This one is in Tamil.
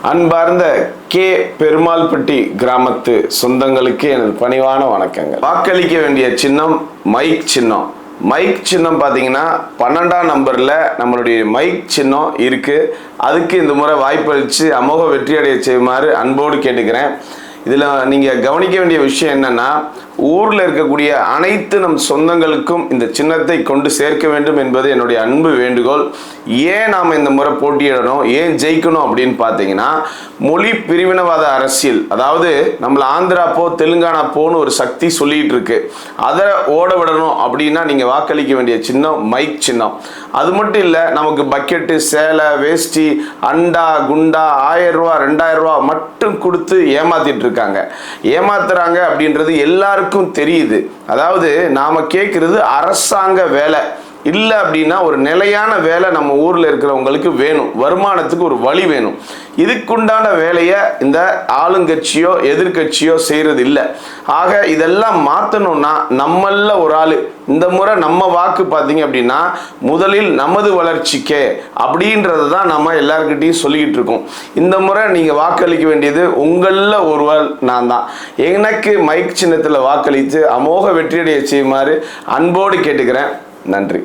அன்பார்ந்த கே பெருமாள்பட்டி கிராமத்து சொந்தங்களுக்கு எனது பணிவான வணக்கங்கள். வாக்களிக்க வேண்டிய சின்னம் மைக் சின்னம். மைக் சின்னம் பார்த்தீங்கன்னா 12ஆம் நம்பரில் நம்மளுடைய மைக் சின்னம் இருக்குது. அதுக்கு இந்த முறை வாய்ப்பளித்து அமோக வெற்றியடைய செய்யுமாறு அன்போடு கேட்டுக்கிறேன். இதில் நீங்கள் கவனிக்க வேண்டிய விஷயம் என்னென்னா, ஊரில் இருக்கக்கூடிய அனைத்து நம் சொந்தங்களுக்கும் இந்த சின்னத்தை கொண்டு சேர்க்க வேண்டும் என்பது என்னுடைய அன்பு வேண்டுகோள். ஏன் நாம் இந்த முறை போட்டியிடணும், ஏன் ஜெயிக்கணும் அப்படின்னு பார்த்தீங்கன்னா, மொழி பிரிவினவாத அரசியல், அதாவது நம்மளை ஆந்திரா போ தெலுங்கானா போன்னு ஒரு சக்தி சொல்லிகிட்டு இருக்கு. அதை ஓட விடணும் அப்படின்னா நீங்கள் வாக்களிக்க வேண்டிய சின்னம் மைக் சின்னம். அது மட்டும் இல்லை, நமக்கு பக்கெட்டு, சேலை, வேஷ்டி, அண்டா, குண்டா 1000 ரூபா 2000 ரூபா மட்டும் கொடுத்து ஏமாத்திட்டு இருக்காங்க. ஏமாத்துறாங்க அப்படின்றது எல்லாருக்கும் தெரியுது. அதாவது நாம கேட்கறது அரசாங்க வேலை இல்லை அப்படின்னா ஒரு நிலையான வேலை நம்ம ஊரில் இருக்கிறவங்களுக்கு வேணும். வருமானத்துக்கு ஒரு வழி வேணும். இதுக்குண்டான வேலையை இந்த ஆளுங்கட்சியோ எதிர்கட்சியோ செய்கிறது இல்லை. ஆக இதெல்லாம் மாற்றணும்னா நம்மள ஒரு ஆள் இந்த முறை நம்ம வாக்கு பார்த்தீங்க அப்படின்னா முதலில் நமது வளர்ச்சிக்கே அப்படின்றது தான் நம்ம எல்லாருக்கிட்டையும் சொல்லிக்கிட்டு இருக்கோம். இந்த முறை நீங்கள் வாக்களிக்க வேண்டியது உங்களில் ஒருவர் நான் தான். எனக்கு மைக் சின்னத்தில் வாக்களித்து அமோக வெற்றியடைய செய்யுமாறு அன்போடு கேட்டுக்கிறேன். நன்றி.